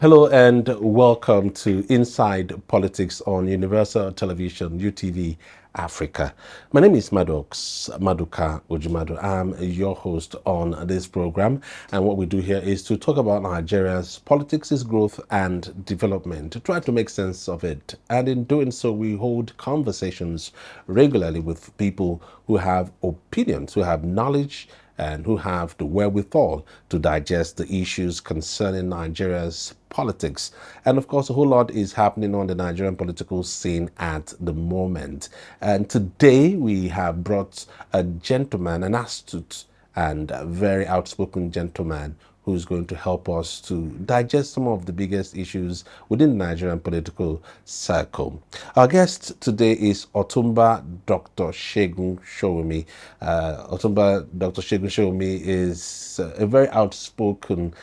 Hello and welcome to Inside Politics on Universal Television, UTV Africa. My name is Maduka Ujumadu. I'm your host on this program, and what we do here is to talk about Nigeria's politics, its growth and development, to try to make sense of it. And in doing so, we hold conversations regularly with people who have opinions, who have knowledge, and who have the wherewithal to digest the issues concerning Nigeria's politics. And of course, a whole lot is happening on the Nigerian political scene at the moment. And today we have brought a gentleman, an astute and a very outspoken gentleman, who's going to help us to digest some of the biggest issues within the Nigerian political circle. Our guest today is Otunba Dr. Segun Showunmi. Otunba Dr. Segun Showunmi is a very outspoken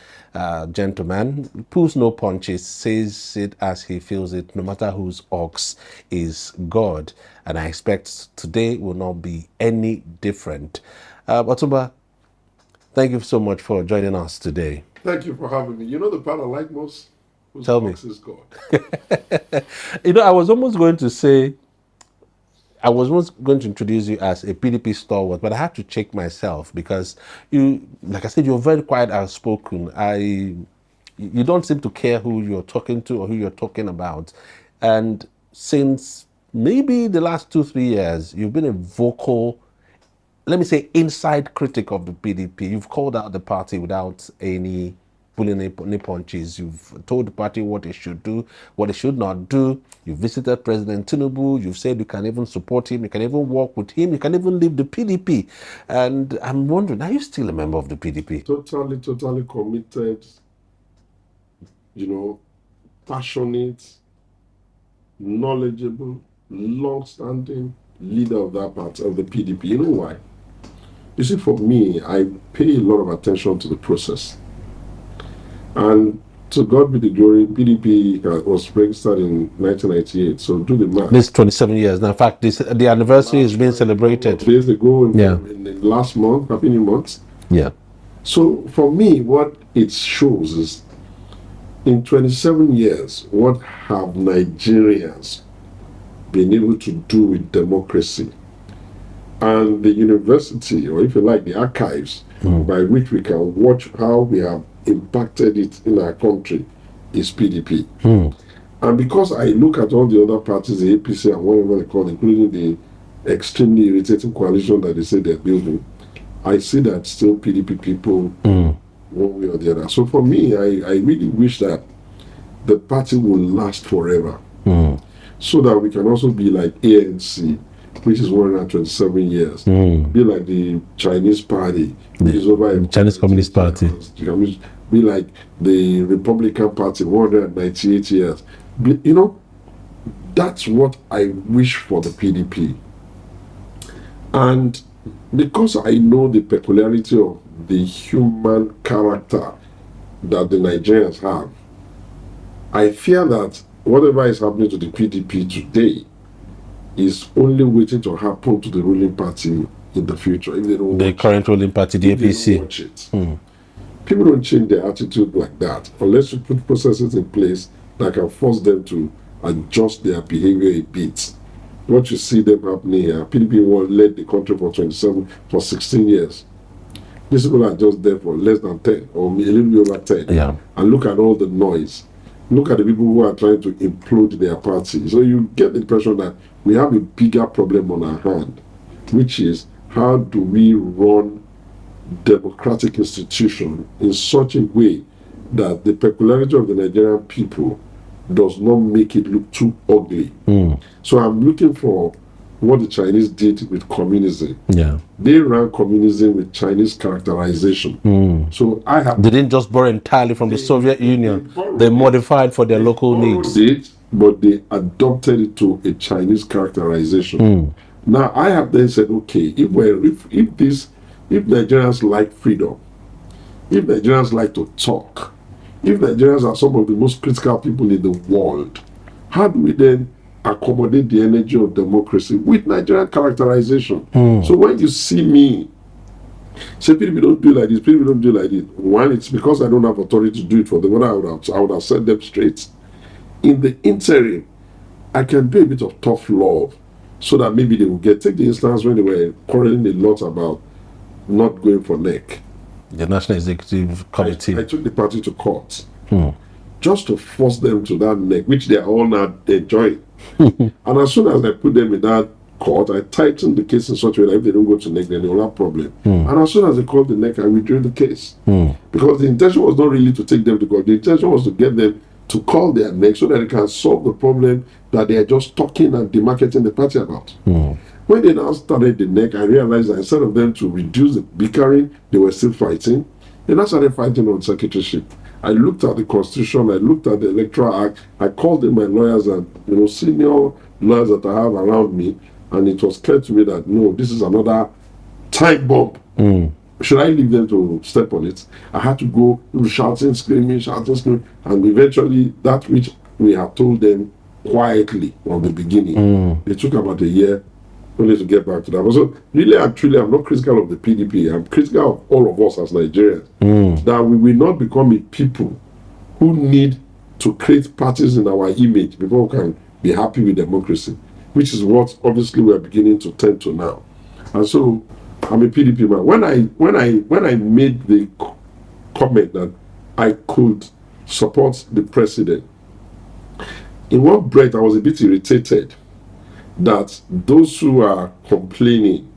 gentleman, pulls no punches, says it as he feels it, no matter whose ox is God. And I expect today will not be any different. Otunba, thank you so much for joining us today. Thank you for having me. You know the part I like most? Whose Tell me. ox is God. I was almost going to say, I was almost going to introduce you as a PDP stalwart, but I had to check myself because you, like I said, you're very quiet, outspoken. You don't seem to care who you're talking to or who you're talking about. And since maybe the last 2-3 years, you've been a vocal, let me say, inside critic of the PDP. You've called out the party without any pulling any punches. You've told the party what it should do, what it should not do. You visited President Tinubu. You've said you can even support him. You can even work with him. You can even leave the PDP. And I'm wondering, are you still a member of the PDP? Totally committed, passionate, knowledgeable, long-standing leader of that party, of the PDP. You know why? You see, for me, I pay a lot of attention to the process. And to God be the glory, PDP was registered in 1998. So do the math. This 27 years. Now, in fact, the anniversary is being celebrated. Days ago, in the last month, happy new month. Yeah. So for me, what it shows is, in 27 years, what have Nigerians been able to do with democracy? And the university, or if you like, the archives, by which we can watch how we have impacted it in our country, is PDP. And because I look at all the other parties, the APC and whatever they call it, including the extremely irritating coalition that they say they're building, I see that still PDP people, one way or the other. So for me, I really wish that the party will last forever, so that we can also be like ANC, which is 127 years, be like the Chinese party, which is over the Chinese Communist Party, be like the Republican Party, 198 years. That's what I wish for the PDP. And because I know the peculiarity of the human character that the Nigerians have, I fear that whatever is happening to the PDP today is only waiting to happen to the ruling party in the future. If they don't the current ruling party, the APC. People don't change their attitude like that unless you put processes in place that can force them to adjust their behavior a bit. What you see them happening here, PDP led the country for 16 years. These people are just there for less than 10 or a little bit over 10. Yeah. And look at all the noise. Look at the people who are trying to implode their party. So you get the impression that we have a bigger problem on our hand, which is how do we run democratic institution in such a way that the peculiarity of the Nigerian people does not make it look too ugly. So I'm looking for what the Chinese did with communism. Yeah. They ran communism with Chinese characterization. So they didn't just borrow entirely from the Soviet Union. They modified for their local needs. But they adopted it to a Chinese characterization. Now I have then said, okay, if Nigerians like freedom, if Nigerians like to talk, if Nigerians are some of the most critical people in the world, how do we then accommodate the energy of democracy with Nigerian characterization? So when you see me Say PDP don't do like this, PDP don't do like this. One, it's because I don't have authority to do it for them. I would have set them straight. In the interim, I can do a bit of tough love so that maybe they will get. Take the instance when they were quarreling a lot about not going for NEC. The National Executive Committee. I took the party to court just to force them to that NEC, which they are all now enjoying. And as soon as I put them in that court, I tightened the case in such a way that if they don't go to NEC, then they will have problem. And as soon as they called the NEC, I withdrew the case. Because the intention was not really to take them to court. The intention was to get them to call their NEC so that they can solve the problem that they are just talking and demarketing the party about. When they now started the NEC, I realized that instead of them to reduce the bickering, they were still fighting. They now started fighting on secretaryship. I looked at the Constitution, I looked at the Electoral Act, I called in my lawyers and senior lawyers that I have around me, and it was clear to me that no, this is another time bomb. Should I leave them to step on it? I had to go shouting, screaming, and eventually that which we had told them quietly from the beginning, it took about a year only to get back to that. So really and truly, I'm not critical of the PDP. I'm critical of all of us as Nigerians. That we will not become a people who need to create parties in our image before we can be happy with democracy, which is what obviously we are beginning to tend to now. And so I'm a PDP man. When I made the comment that I could support the president, in one breath I was a bit irritated that those who are complaining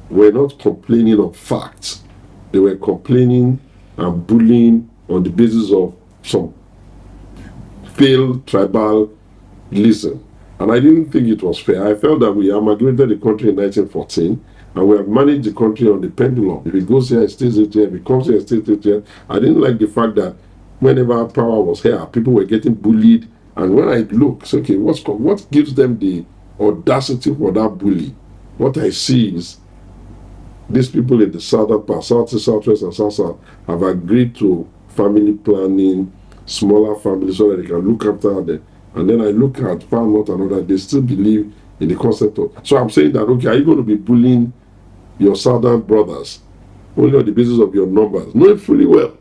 were not complaining of facts. They were complaining and bullying on the basis of some failed tribalism. And I didn't think it was fair. I felt that we amalgamated the country in 1914 and we have managed the country on the pendulum. If it goes here, it stays here. If it comes here, it stays here. I didn't like the fact that whenever power was here, people were getting bullied. And when I look, so, okay, what gives them the audacity for that bully? What I see is these people in the southern part, southeast, southwest, and south have agreed to family planning, smaller families, so that they can look after them. And then I look at far north and other, they still believe in the concept of. So I'm saying that, okay, are you going to be bullying your southern brothers only on the basis of your numbers, knowing fully well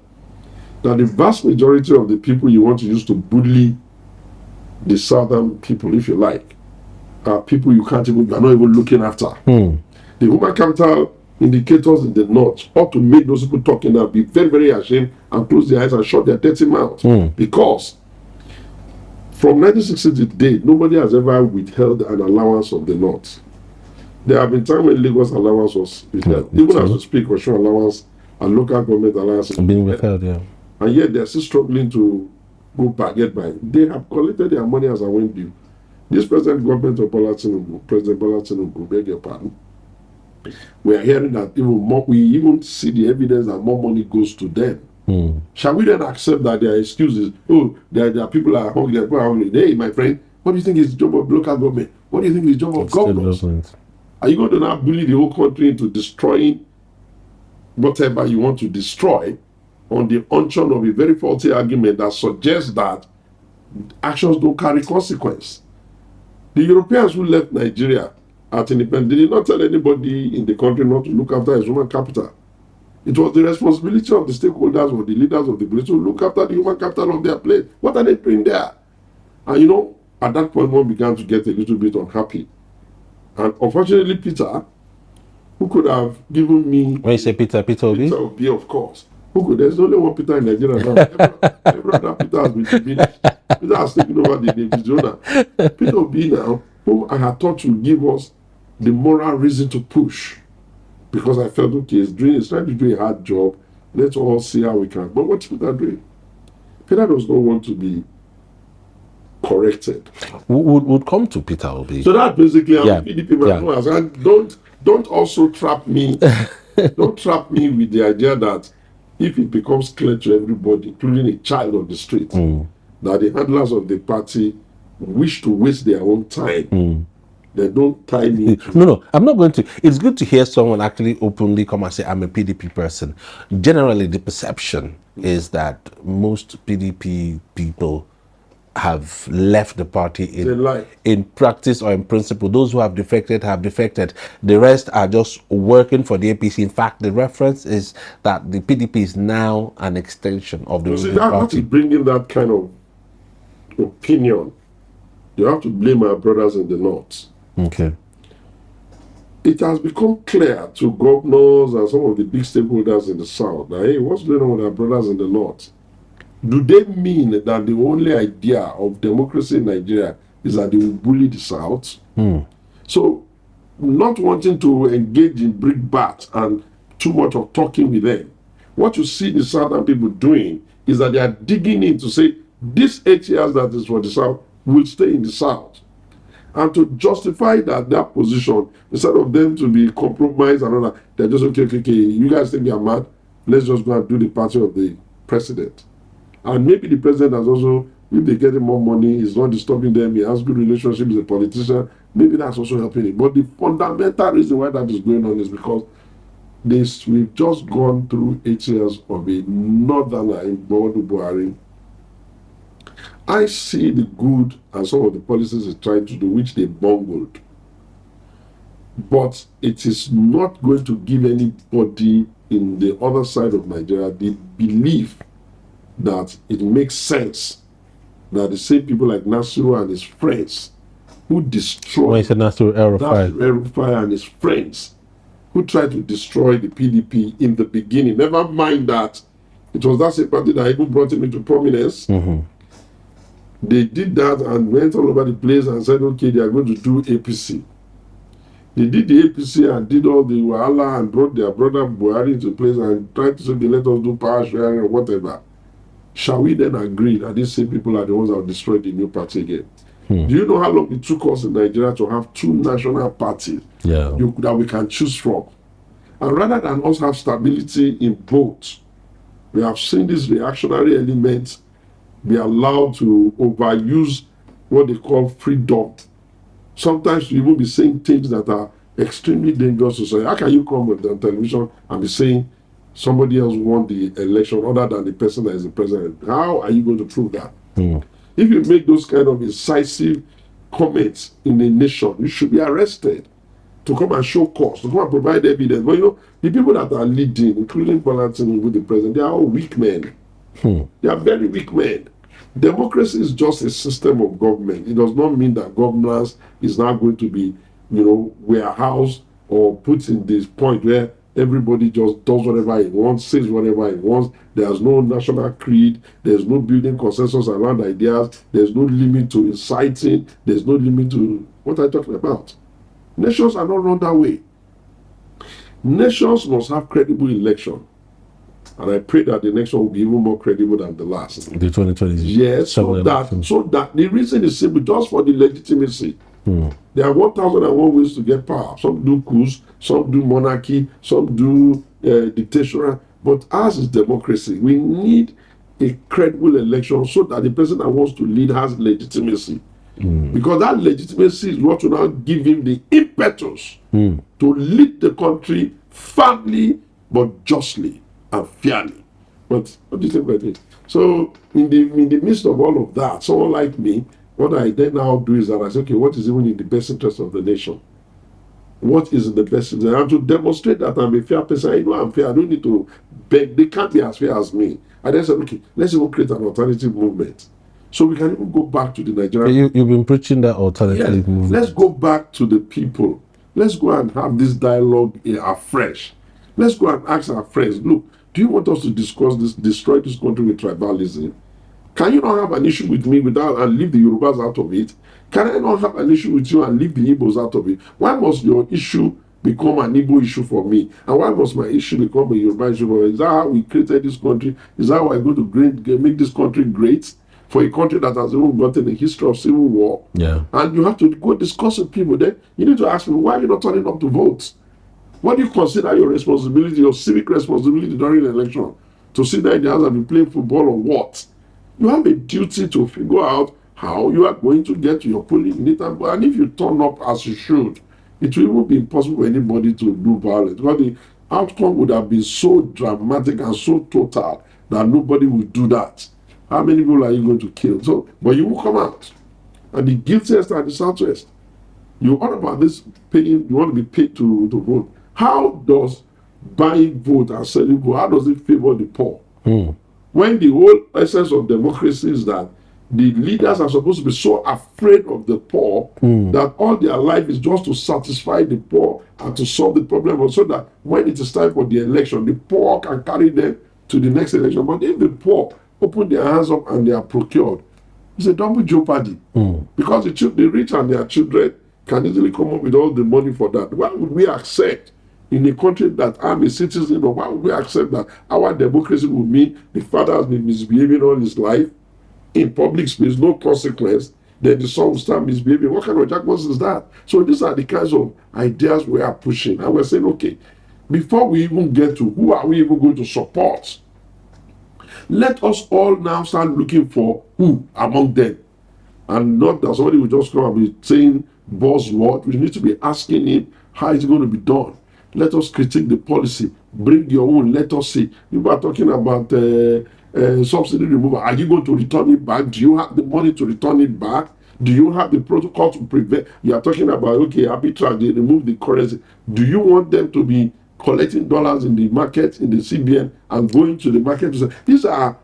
that the vast majority of the people you want to use to bully the southern people, if you like, are people you are not even looking after. The human capital indicators in the north ought to make those people talking now be very, very ashamed and close their eyes and shut their dirty mouth. Because from 1960 to date, nobody has ever withheld an allowance of the north. There have been times when Lagos allowance was withheld. Even as we speak, Osun allowance and local government allowance is being withheld, yeah. And yet they're still struggling to go back, get by. They have collected their money as I went due. This present government of President Bola Tinubu, beg your pardon, we are hearing that even more, we even see the evidence that more money goes to them. Shall we then accept that their excuses? Oh, there are people are hungry, people are hungry. Hey, my friend, what do you think is the job of local government? What do you think is the job of governors? Are you going to now bully the whole country into destroying whatever you want to destroy on the unction of a very faulty argument that suggests that actions don't carry consequence? The Europeans who left Nigeria at independence, they did not tell anybody in the country not to look after its human capital. It was the responsibility of the stakeholders or the leaders of the place to look after the human capital of their place. What are they doing there? And at that point, one began to get a little bit unhappy. And unfortunately, Peter, who could have given me... When you say Peter Obi? Peter Obi, of course. There's only one Peter in Nigeria now. Every other Peter has been diminished. Peter has taken over the division. Peter Obi now, whom I had thought to give us the moral reason to push. Because I felt, okay, he's trying to do a hard job. Let's all see how we can. But what's Peter doing? Peter does not want to be corrected. Would come to Peter Obi. So that basically, I'm a PDP man. And don't also trap me. Don't trap me with the idea that if it becomes clear to everybody, including a child on the street, that the handlers of the party wish to waste their own time, they don't tie me. No, I'm not going to. It's good to hear someone actually openly come and say, I'm a PDP person. Generally, the perception is that most PDP people have left the party They lie. in practice or in principle. Those who have defected have defected. The rest are just working for the APC. In fact, the reference is that the PDP is now an extension of the You see, ruling that is party. bringing that kind of opinion. You have to blame our brothers in the north. Okay. It has become clear to governors and some of the big stakeholders in the south that, hey, what's going on with our brothers in the north? Do they mean that the only idea of democracy in Nigeria is that they will bully the south? So, not wanting to engage in brickbat and too much of talking with them, what you see the southern people doing is that they are digging in to say, this 8 years that is for the south will stay in the south. And to justify that position, instead of them to be compromised and all that, they're just okay, you guys think you're mad, let's just go and do the party of the president. And maybe the president has also, if they get more money, he's not disturbing them, he has good relationship with a politician, maybe that's also helping him. But the fundamental reason why that is going on is because we've just gone through 8 years of a northerner in Buhari. I see the good and some of the policies he's trying to do, which they bungled. But it is not going to give anybody in the other side of Nigeria the belief that it makes sense that the same people like Nasiru and his friends who destroyed Nasiru El-Rufai and his friends who tried to destroy the PDP in the beginning, never mind that it was that same party that even brought him into prominence. They did that and went all over the place and said, okay, they are going to do APC. They did the APC and did all the wahala and brought their brother Buhari into place and tried to say, they let us do power sharing or whatever. Shall we then agree that these same people are the ones that will destroy the new party again? Do you know how long it took us in Nigeria to have two national parties that we can choose from? And rather than us have stability in both, we have seen these reactionary elements be allowed to overuse what they call freedom. Sometimes you even be saying things that are extremely dangerous to say. How can you come on television and be saying somebody else won the election other than the person that is the president? How are you going to prove that? If you make those kind of incisive comments in a nation, you should be arrested to come and show cause, to come and provide evidence. But you know, the people that are leading, including Bola Tinubu with the president, they are all weak men. They are very weak men. Democracy is just a system of government. It does not mean that governance is now going to be, warehoused or put in this point where everybody just does whatever he wants, says whatever he wants. There's no national creed. There's no building consensus around ideas. There's no limit to inciting. There's no limit to what I'm talking about. Nations are not run that way. Nations must have credible election. And I pray that the next one will be even more credible than the last. The 2020. Yes, so that the reason is simple, just for the legitimacy. There are 1,001 ways to get power. Some do coups, some do monarchy, some do dictatorship. But ours is democracy. We need a credible election so that the person that wants to lead has legitimacy. Because that legitimacy is what will now give him the impetus to lead the country firmly but justly and fairly. But what do you think about it? So in the midst of all of that, someone like me, what I then now do is that I say, okay, what is even in the best interest of the nation? What is in the best interest? And to demonstrate that I'm a fair person, I know I'm fair. I don't need to beg. They can't be as fair as me. I then said, okay, let's even create an alternative movement. So we can even go back to the Nigerian. You've been preaching that alternative movement. Let's go back to the people. Let's go and have this dialogue afresh. Let's go and ask our friends, look, do you want us to discuss this, destroy this country with tribalism? Can you not have an issue with me without and leave the Yorubas out of it? Can I not have an issue with you and leave the Igbos out of it? Why must your issue become an Igbo issue for me? And why must my issue become a Yoruba issue for me? Is that how we created this country? Is that how we're going to make this country great? For a country that has even gotten a history of civil war. And you have to go discuss with people. Then you need to ask me, why are you not turning up to vote? What do you consider your responsibility, your civic responsibility during the election? To sit there in the house and be playing football or what? You have a duty to figure out how you are going to get to your polling unit. And if you turn up as you should, it will even be impossible for anybody to do violence. Because the outcome would have been so dramatic and so total that nobody will do that. How many people are you going to kill? So, but you will come out. And the guiltiest are the Southwest. You heard about this paying, you want to be paid to vote. How does buying vote and selling vote, how does it favor the poor? When the whole essence of democracy is that the leaders are supposed to be so afraid of the poor that all their life is just to satisfy the poor and to solve the problem, so that when it is time for the election, the poor can carry them to the next election. But if the poor open their hands up and they are procured, it's a double jeopardy. Because the rich and their children can easily come up with all the money for that. Why would we accept in a country that I'm a citizen of, why would we accept that our democracy would mean the father has been misbehaving all his life in public space, no consequence, then the son will start misbehaving? What kind of jackbox is that? So these are the kinds of ideas we are pushing. And we're saying, okay, before we even get to who are we even going to support, let us all now start looking for who among them. And not that somebody will just come and be saying buzzword. We need to be asking him how it's going to be done. Let us critique the policy. Bring your own. Let us see. You are talking about subsidy removal. Are you going to return it back? Do you have the money to return it back? Do you have the protocol to prevent? You are talking about, okay, arbitrage, they remove the currency. Do you want them to be collecting dollars in the market, in the CBN, and going to the market to say, these are,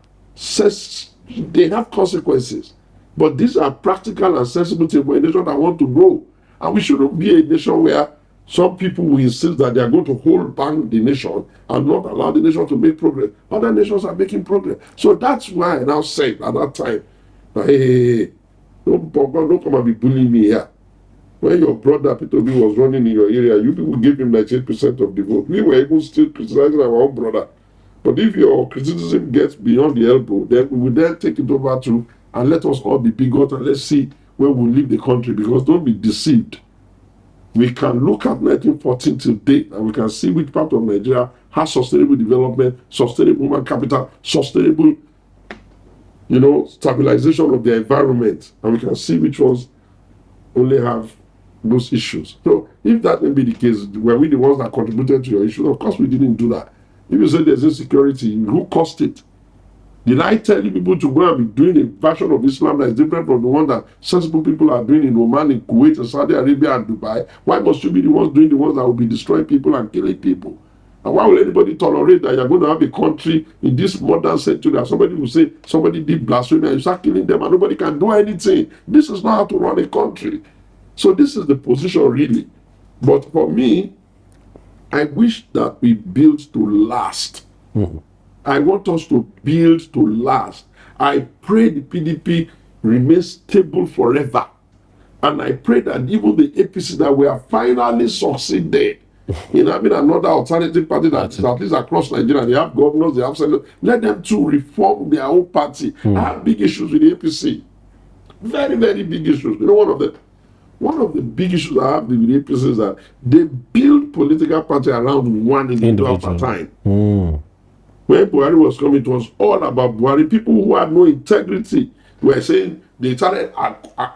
they have consequences. But these are practical and sensible things for a nation that want to grow. And we shouldn't be a nation where some people will insist that they are going to hold back the nation and not allow the nation to make progress. Other nations are making progress. So that's why I now said at that time, hey, don't come and be bullying me here. When your brother Pt1 was running in your area, you people gave him 98% of the vote. We were even still criticizing our own brother. But if your criticism gets beyond the elbow, then we will then take it over to, and let us all be bigoted, and let's see where we leave the country. Because don't be deceived. We can look at 1914 till date, and we can see which part of Nigeria has sustainable development, sustainable human capital, sustainable, stabilization of the environment, and we can see which ones only have those issues. So if that may be the case, were we the ones that contributed to your issues? Of course we didn't do that. If you say there's insecurity, who caused it? Did I tell you people to go and be doing a version of Islam that is different from the one that sensible people are doing in Oman, in Kuwait, in Saudi Arabia, and Dubai? Why must you be the ones doing the ones that will be destroying people and killing people? And why will anybody tolerate that you're going to have a country in this modern century that somebody will say somebody did blasphemy and you start killing them and nobody can do anything? This is not how to run a country. So this is the position really. But for me, I wish that we build to last. I want us to build to last. I pray the PDP remains stable forever. And I pray that even the APC that we have finally succeeded in having another alternative party that is at least across Nigeria, they have governors, they have senators, let them too reform their own party. I have big issues with the APC. Very, very big issues. One of the big issues I have with the APC is that they build political party around one individual at a time. When Buhari was coming, it was all about Buhari. People who had no integrity were saying they started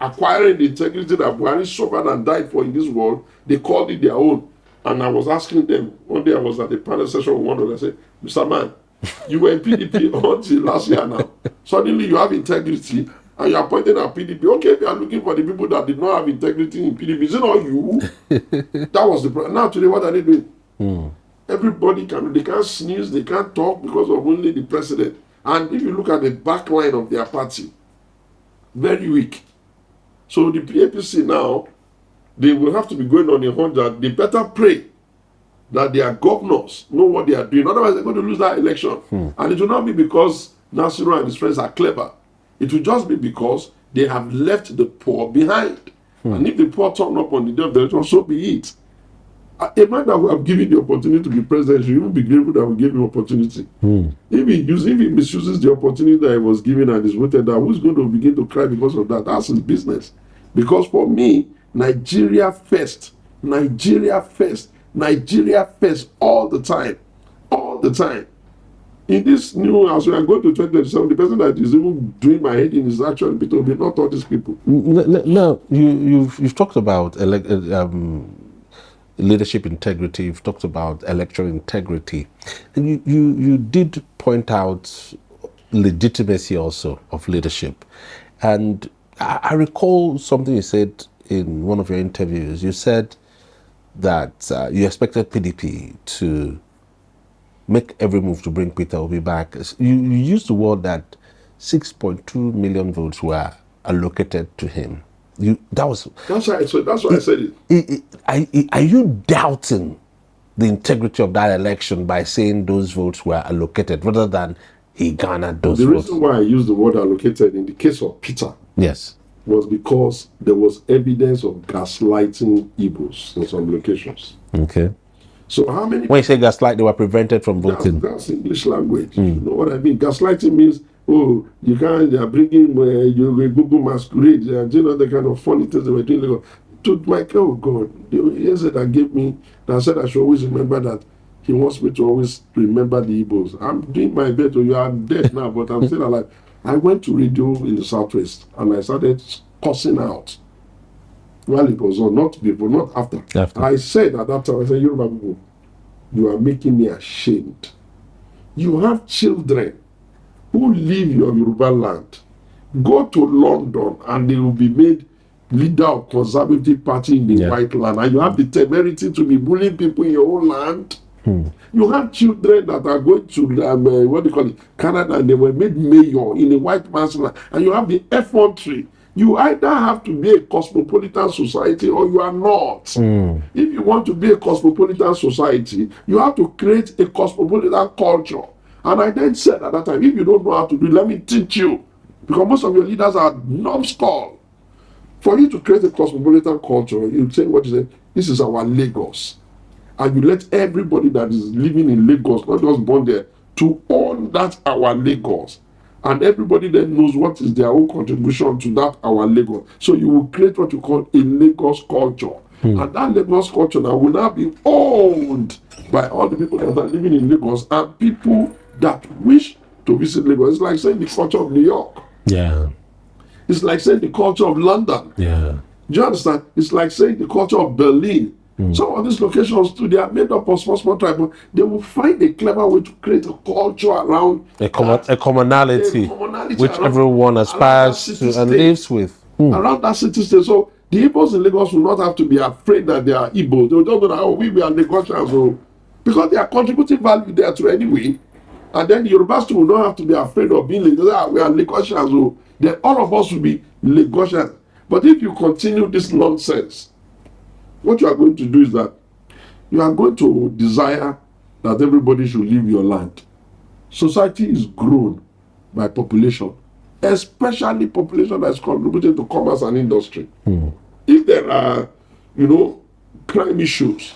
acquiring the integrity that Buhari suffered and died for in this world. They called it their own. And I was asking them, one day I was at the panel session with one of them, I said, Mr. Man, you were in PDP until last year now. Suddenly you have integrity and you are pointing at PDP. Okay, if you are looking for the people that did not have integrity in PDP, is it not you? That was the problem. Now today, what are they doing? Everybody they can't sneeze, they can't talk because of only the president. And if you look at the back line of their party, very weak. So the APC now, they will have to be going on a hunt that they better pray that their governors know what they are doing. Otherwise, they're going to lose that election. And it will not be because Nasiru and his friends are clever. It will just be because they have left the poor behind. And if the poor turn up on the day of the election, so be it. A man that will have given the opportunity to be president should even be grateful that we gave him opportunity. If he misuses the opportunity that he was given and is voted down, who's going to begin to cry because of that? That's his business. Because for me, Nigeria first, Nigeria first, Nigeria first, all the time, all the time. In this new house, we are going to 2027. The person that is even doing my head in is actually Pt1, not all these people. Now, you've talked about leadership integrity. You've talked about electoral integrity, and you did point out legitimacy also of leadership. And I recall something you said in one of your interviews. You said that you expected PDP to make every move to bring Peter Obi back. You used the word that 6.2 million votes were allocated to him. That's why. So that's why I said it. Are you doubting the integrity of that election by saying those votes were allocated rather than he garnered those votes? The reason why I used the word allocated in the case of Peter, yes, was because there was evidence of gaslighting Igbos in some locations. Okay. So how many? When you say gaslight, they were prevented from voting. That's English language. You know what I mean? Gaslighting means, oh, you can't. They are bringing you Google masquerade. They are doing all the kind of funny things they were doing. To my oh God, he said that gave me. That said I should always remember that. He wants me to always remember the Igbos. I'm doing my best. You are dead now, but I'm still alive. I went to radio in the Southwest and I started cussing out while it was on, not before, not after. I said at that time, I said, Yoruba people, you are making me ashamed. You have children who live your Yoruba land. Go to London and they will be made leader of Conservative Party in the white land. And you have the temerity to be bullying people in your own land. You have children that are going to what do you call it, Canada, and they were made mayor in a white man's land, and you have the effrontery. You either have to be a cosmopolitan society or you are not. If you want to be a cosmopolitan society, you have to create a cosmopolitan culture. And I then said at that time, if you don't know how to do it, let me teach you, because most of your leaders are numbskull. For you to create a cosmopolitan culture, you say what you say. This is our Lagos. And you let everybody that is living in Lagos, not just born there, to own that our Lagos. And everybody then knows what is their own contribution to that our Lagos. So you will create what you call a Lagos culture. And that Lagos culture now will now be owned by all the people that are living in Lagos and people that wish to visit Lagos. It's like saying the culture of New York. Yeah. It's like saying the culture of London. Yeah. Do you understand? It's like saying the culture of Berlin. Some of these locations too, they are made up of small tribes. They will find a clever way to create a culture around a commonality which everyone aspires to and lives with. Around that city state. So the Igbos in Lagos will not have to be afraid that they are Igbos. They will just know that, oh, we are Lagosians. So, because they are contributing value there too anyway. And then the Yorubas too will not have to be afraid of being Lagosians. We are Lagosians. So then all of us will be Lagosians. But if you continue this nonsense, what you are going to do is that you are going to desire that everybody should leave your land. Society is grown by population, especially population that is contributing to commerce and industry. If there are, crime issues,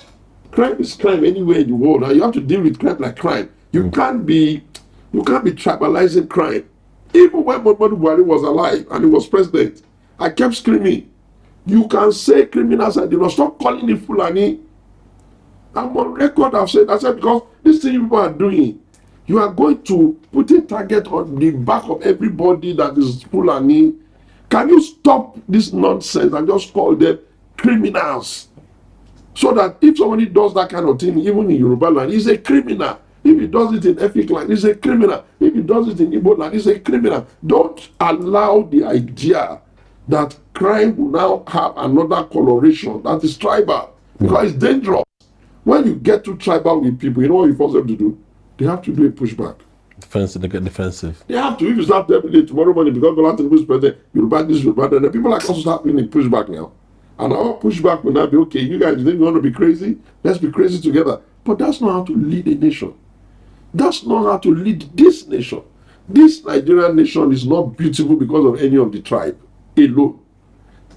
crime is crime anywhere in the world, and you have to deal with crime like crime. You can't be tribalizing crime. Even when Muhammadu Buhari was alive and he was president, I kept screaming, you can say criminals and they will stop calling it Fulani. I'm on record, I said, because this thing people are doing, you are going to put a target on the back of everybody that is Fulani. Can you stop this nonsense and just call them criminals? So that if somebody does that kind of thing, even in Yoruba land, he's a criminal. If he does it in Efik land, he's a criminal. If he does it in Igbo land, he's a criminal. Don't allow the idea that crime will now have another coloration that is tribal, because it's dangerous. When you get too tribal with people, you know what you force them to do? They have to do a pushback. Defensive, they get defensive. They have to. If you start every day, tomorrow morning, because Bola Tinubu is president, you'll back this, you'll back that. The people like us start doing a pushback now. And our pushback will now be, okay, you guys think you want to be crazy? Let's be crazy together. But that's not how to lead a nation. That's not how to lead this nation. This Nigerian nation is not beautiful because of any of the tribe alone.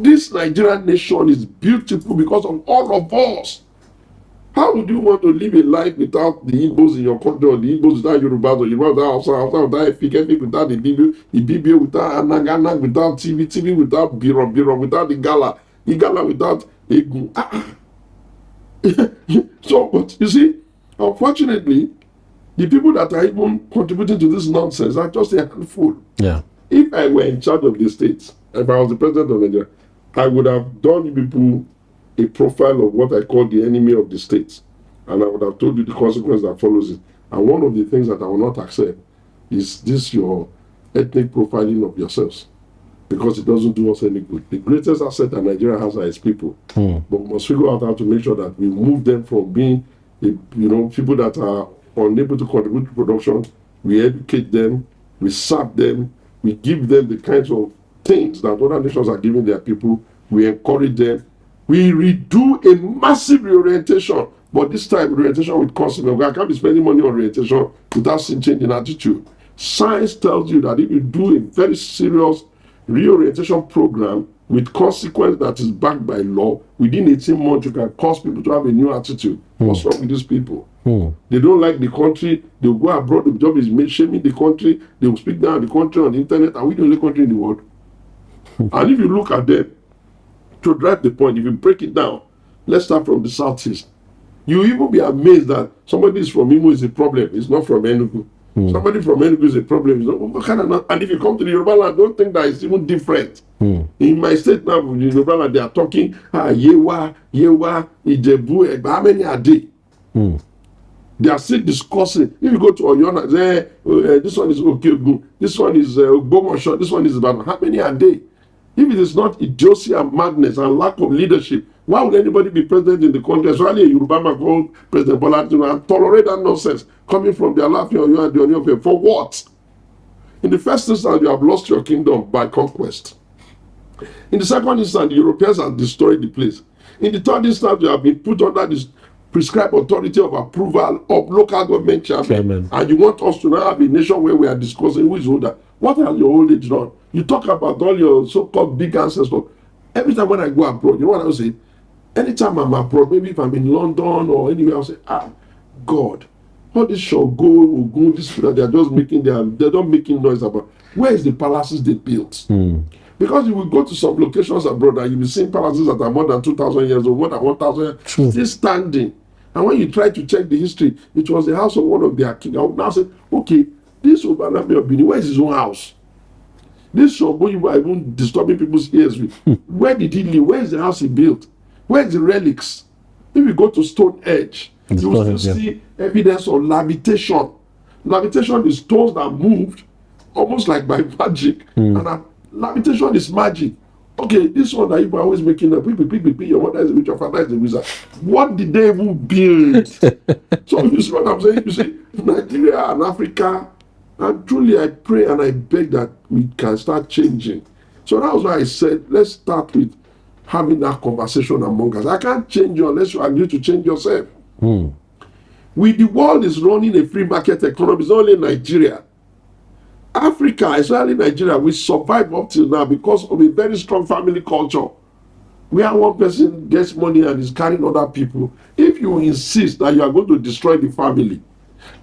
This Nigerian nation is beautiful because of all of us. How would you want to live a life without the Igbos in your country, or the Igbos without Yorubas, or Yorubas without without Efik without the Ibibio without Anang without TV without Biro without Igala without Egu. So, but you see, unfortunately, the people that are even contributing to this nonsense are just a handful. Yeah. If I were in charge of the states, if I was the president of Nigeria, I would have done people a profile of what I call the enemy of the state. And I would have told you the consequence that follows it. And one of the things that I will not accept is this your ethnic profiling of yourselves? Because it doesn't do us any good. The greatest asset that Nigeria has are its people. But we must figure out how to make sure that we move them from being, people that are unable to contribute to production. We educate them, we serve them, we give them the kinds of things that other nations are giving their people. We encourage them. We redo a massive reorientation, but this time reorientation with consequence. I can't be spending money on reorientation without seeing change in attitude. Science tells you that if you do a very serious reorientation program with consequence that is backed by law, within 18 months you can cause people to have a new attitude. What's wrong with these people? They don't like the country, they'll go abroad, the job is shaming the country, they will speak down the country on the internet. Are we the only country in the world? And if you look at them, to drive the point, if you break it down, let's start from the southeast. You even be amazed that somebody is from Imo is a problem, it's not from Enugu. Somebody from Enugu is a problem. And if you come to the Yoruba land, don't think that it's even different. In my state now, in the Yoruba land, they are talking, Yewa, Ijebu, Egba. How many are they? They are still discussing. If you go to Oyona, this one is Okeogun, this one is Ogbomosho, this one is Ibadan. How many are they? If it is not idiocy and madness and lack of leadership, why would anybody be president in the country, especially a Yoruba man called President Bola Tinubu, and tolerate that nonsense coming from the Alaafin Oyo and the Ooni of Ife? For what? In the first instance, you have lost your kingdom by conquest. In the second instance, the Europeans have destroyed the place. In the third instance, you have been put under this prescribed authority of approval of local government chairman. And you want us to now have a nation where we are discussing who is older. What has your old age done? You talk about all your so-called big ancestors. Every time when I go abroad, you know what I say? Anytime I'm abroad, maybe if I'm in London or anywhere, I'll say, God, all this Shogun, Ogun, this people, they're just making they're not making noise about. Where is the palaces they built? Because you will go to some locations abroad and you'll be seeing palaces that are more than 2,000 years old, more than 1,000 years, still standing. And when you try to check the history, it was the house of one of their kings. I would now say, okay, this Obanami of Benin, where is his own house? This Shogun, you are even disturbing people's ears with. Where did he live? Where is the house he built? Where is the relics? If you go to Stonehenge, you will still see evidence of levitation. Levitation is stones that moved almost like by magic. And levitation is magic. Okay, this one that you are always making up, your mother is a witch, your father is a wizard. What did they even build? So you see what I'm saying? You see, Nigeria and Africa, and truly I pray and I beg that we can start changing. So that was why I said, let's start with having that conversation among us. I can't change you unless you agree to change yourself. The world is running a free market economy. It's only Nigeria. Africa, especially Nigeria, we survive up till now because of a very strong family culture. Where one person gets money and is carrying other people. If you insist that you are going to destroy the family,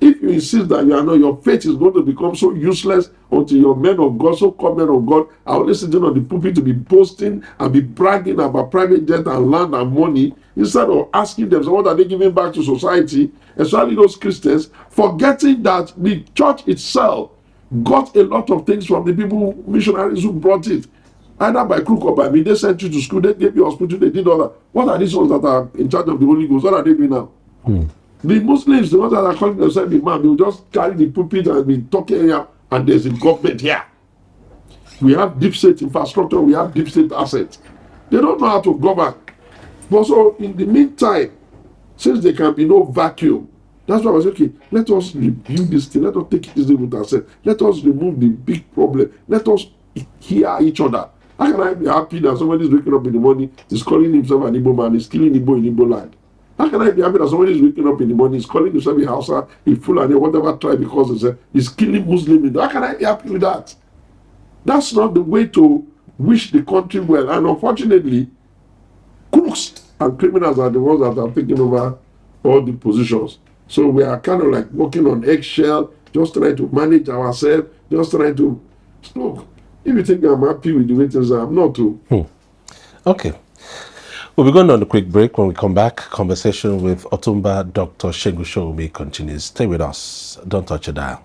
if you insist that your faith is going to become so useless until your men of God, so-called men of God, are only sitting on the pulpit to be boasting and be bragging about private jet and land and money, instead of asking them, so what are they giving back to society, especially those Christians, forgetting that the church itself got a lot of things from the people, missionaries who brought it. Either by crook or by me, they sent you to school, they gave you hospital, they did all that. What are these ones that are in charge of the Holy Ghost? What are they doing now? The Muslims, the ones that are calling themselves imam, they will just carry the pulpit and be talking here, and there's a government here. We have deep state infrastructure, we have deep state assets. They don't know how to govern. But so in the meantime, since there can be no vacuum, that's why I was okay, let us review this thing, let us take it easy with ourselves, let us remove the big problem, let us hear each other. How can I be happy that somebody is waking up in the morning, is calling himself an Igbo man, is killing Igbo in Igbo land? How can I be happy that somebody is waking up in the morning, is calling himself a Hausa, a Fulani, whatever tribe because he's killing Muslims? How can I be happy with that? That's not the way to wish the country well. And unfortunately, crooks and criminals are the ones that are taking over all the positions. So we are kind of like walking on eggshell, just trying to manage ourselves, just trying to... Look, if you think I'm happy with the way things are, I'm not too. Okay. We'll be going on a quick break. When we come back, conversation with Otunba Dr. Segun Showunmi continues. Stay with us. Don't touch a dial.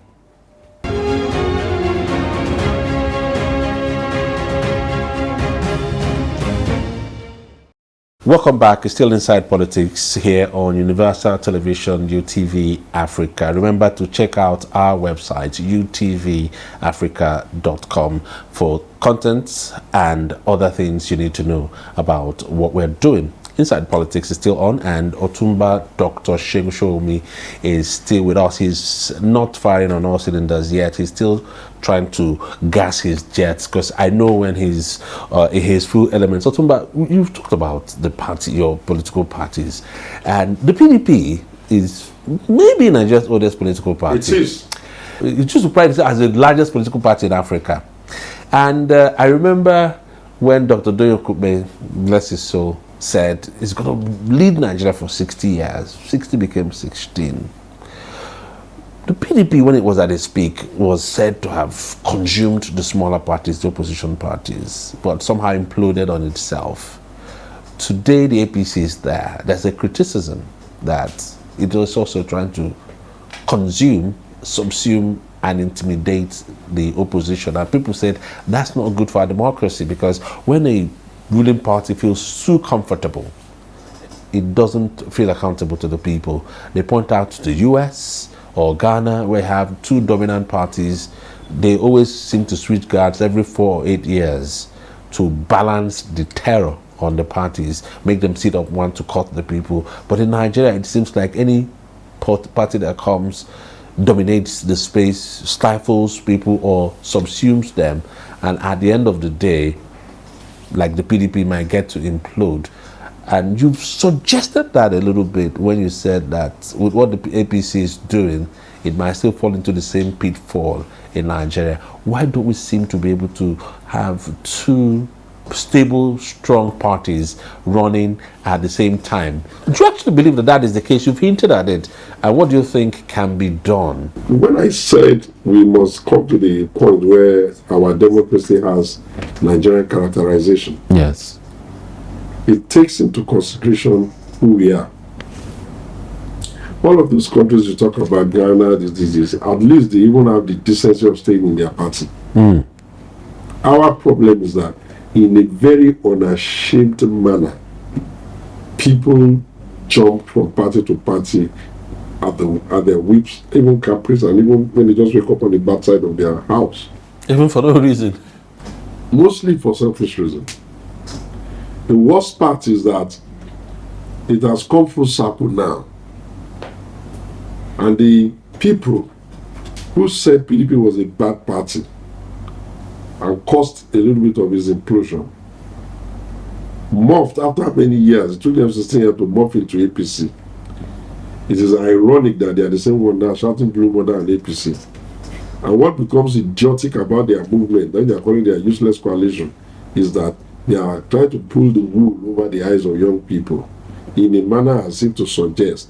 Welcome back. It's still Inside Politics here on Universal Television UTV Africa. Remember to check out our website, utvafrica.com, for content and other things you need to know about what we're doing. Inside Politics is still on, and Otunba Dr. Showunmi is still with us. He's not firing on all cylinders yet. He's still trying to gas his jets, because I know when he's in his full elements. Otunba, you've talked about the party, your political parties, and the PDP is maybe Nigeria's oldest political party. It is. It's just surprised as the largest political party in Africa. And I remember when Dr. Doyo Kube, bless his soul, said he's going to lead Nigeria for 60 years. 60 became 16. The PDP, when it was at its peak, was said to have consumed the smaller parties, the opposition parties, but somehow imploded on itself. Today, the APC is there. There's a criticism that it is also trying to consume, subsume, and intimidate the opposition. And people said that's not good for our democracy, because when a ruling party feels too comfortable, it doesn't feel accountable to the people. They point out to the US or Ghana, where you have two dominant parties. They always seem to switch guards every 4 or 8 years to balance the terror on the parties, make them sit up one to cut the people. But in Nigeria, it seems like any party that comes dominates the space, stifles people, or subsumes them, and at the end of the day, like the PDP, might get to implode. And you've suggested that a little bit when you said that with what the APC is doing, it might still fall into the same pitfall in Nigeria. Why don't we seem to be able to have two stable, strong parties running at the same time? Do you actually believe that that is the case? You've hinted at it. And what do you think can be done? When I said we must come to the point where our democracy has Nigerian characterization, Yes. it takes into consideration who we are. All of those countries you talk about, Ghana, this, at least they even have the decency of staying in their party. Our problem is that in a very unashamed manner, people jump from party to party at their whips, even caprice, and even when they just wake up on the backside of their house. Even for no reason. Mostly for selfish reasons. The worst part is that it has come full circle now. And the people who said PDP was a bad party and caused a little bit of his implosion, morphed after many years. It took them 16 years to morph into APC. It is ironic that they are the same one now shouting Blue Border and APC. And what becomes idiotic about their movement, that they are calling their useless coalition, is that they are trying to pull the wool over the eyes of young people in a manner as if to suggest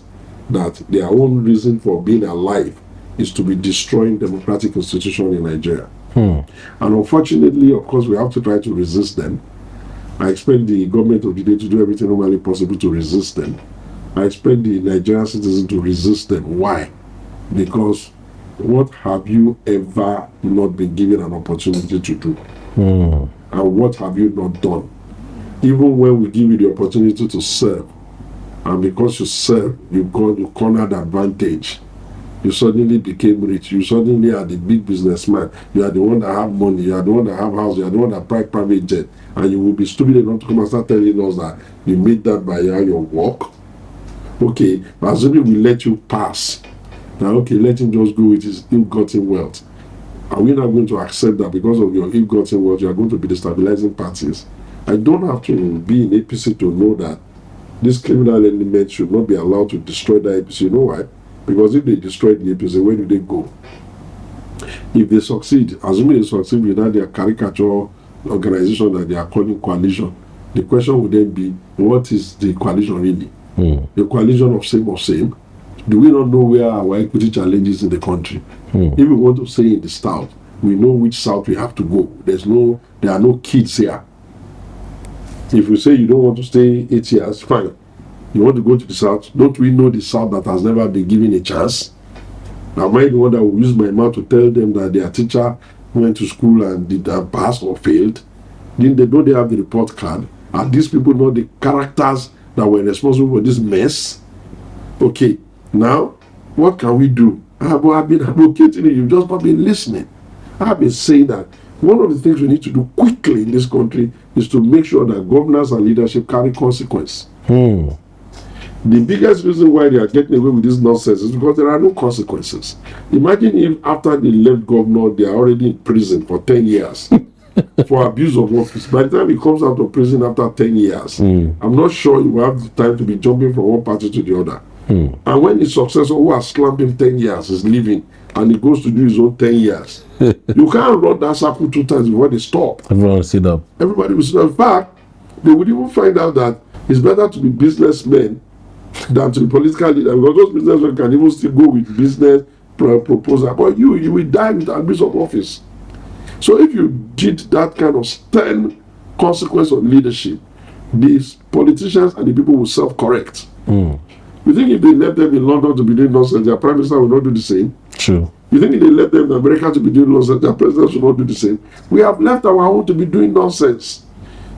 that their own reason for being alive is to be destroying democratic institutions in Nigeria. And unfortunately, of course, we have to try to resist them. I expect the government of the day to do everything humanly possible to resist them. I expect the Nigerian citizens to resist them. Why? Because what have you ever not been given an opportunity to do? And what have you not done? Even when we give you the opportunity to serve, and because you serve, you cornered advantage. You suddenly became rich. You suddenly are the big businessman. You are the one that have money. You are the one that have house. You are the one that private jet. And you will be stupid enough to come and start telling us that you made that by your work. Okay, but assuming we let you pass, now okay, let him just go with his ill-gotten wealth. Are we not going to accept that because of your ill-gotten wealth, you are going to be destabilizing parties? I don't have to be in APC to know that this criminal element should not be allowed to destroy the APC. You know why? Because if they destroy the APC, where do they go? If they succeed, assuming they succeed without their caricature organization that they are calling coalition, the question would then be, what is the coalition really? The coalition of same? Do we not know where our equity challenge is in the country? If we want to say in the south, we know which south we have to go. There are no kids here. If you say you don't want to stay 8 years, fine. You want to go to the south, don't we know the south that has never been given a chance? Am I the one that will use my mouth to tell them that their teacher went to school and did passed or failed? Don't they have the report card? Are these people not the characters that were responsible for this mess? Okay, now what can we do? I've been advocating it, you've just not been listening. I've been saying that one of the things we need to do quickly in this country is to make sure that governance and leadership carry consequence. The biggest reason why they are getting away with this nonsense is because there are no consequences. Imagine if after they left governor, they are already in prison for 10 years for abuse of office. By the time he comes out of prison after 10 years, I'm not sure he will have the time to be jumping from one party to the other. And when his successor, who has slammed him 10 years, is leaving, and he goes to do his own 10 years, you can't run that circle 2 times before they stop. Everyone will sit up. Everybody will sit up. In fact, they would even find out that it's better to be businessmen than to be political leader, because those businessmen can even still go with business proposal. But you will die with abuse of office. So if you did that kind of stern consequence of leadership, these politicians and the people will self-correct. You think if they left them in London to be doing nonsense, their prime minister will not do the same? True. You think if they left them in America to be doing nonsense, their president will not do the same? We have left our own to be doing nonsense.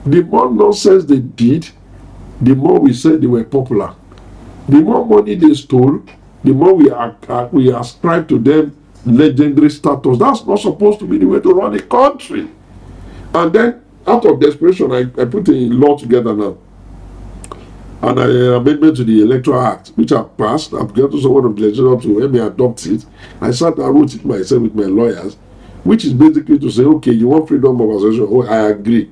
The more nonsense they did, the more we said they were popular. The more money they stole, the more we ascribe to them legendary status. That's not supposed to be the way to run a country. And then, out of desperation, I put a law together now. And an amendment to the Electoral Act, which I've passed. I've got to someone of the legislature to help me adopt it. I sat and wrote it myself with my lawyers, which is basically to say, okay, you want freedom of association? Oh, I agree.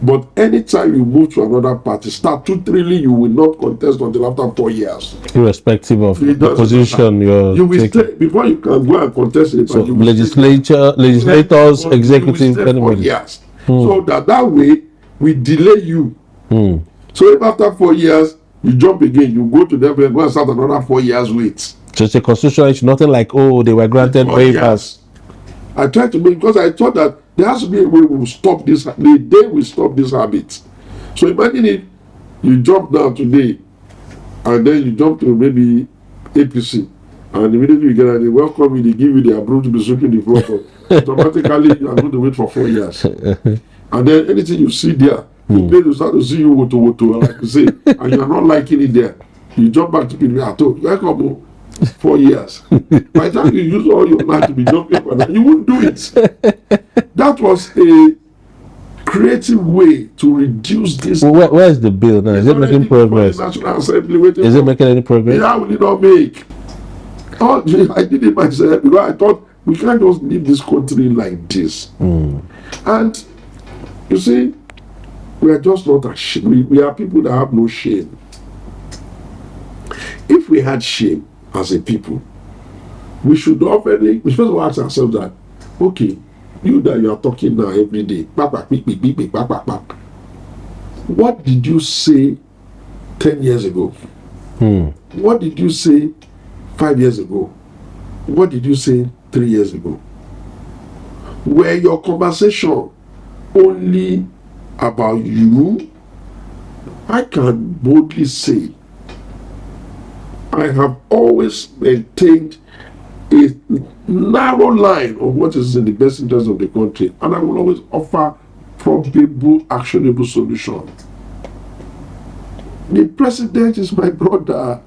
But anytime you move to another party, statutorily you will not contest until after 4 years. Irrespective of the position you will stay before you can go and contest it. So legislators, executive, 4 years. So that way we delay you. So if after 4 years you jump again, you go to them and go and start another 4 years wait. So it's a constitutional issue, nothing like, oh, they were granted waivers. I tried to make, because I thought that there has to be a way we will stop this, the day we stop this habit. So imagine if you jump down today and then you jump to maybe APC, and immediately you get there, they welcome you, they give you the approval to be sweeping the floor. Automatically you are going to wait for 4 years. And then anything you see there, you start to see you woto, like you say, and you are not liking it there. You jump back to people, I told you, welcome 4 years. By the time you use all your life to be jumping for that, you won't do it. That was a creative way to reduce this. Well, where is the bill now? Is it making progress? National Assembly, is it making any progress? How will it not make? Oh, I did it myself because I thought we can't just leave this country like this. And you see, we are just not ashamed. We are people that have no shame. If we had shame as a people, we should first of all ask ourselves that, okay, you that you are talking now every day, what did you say 10 years ago? What did you say 5 years ago? What did you say 3 years ago? Were your conversation only about you? I can boldly say I have always maintained a narrow line of what is in the best interest of the country, and I will always offer probable, actionable solution. The president is my brother.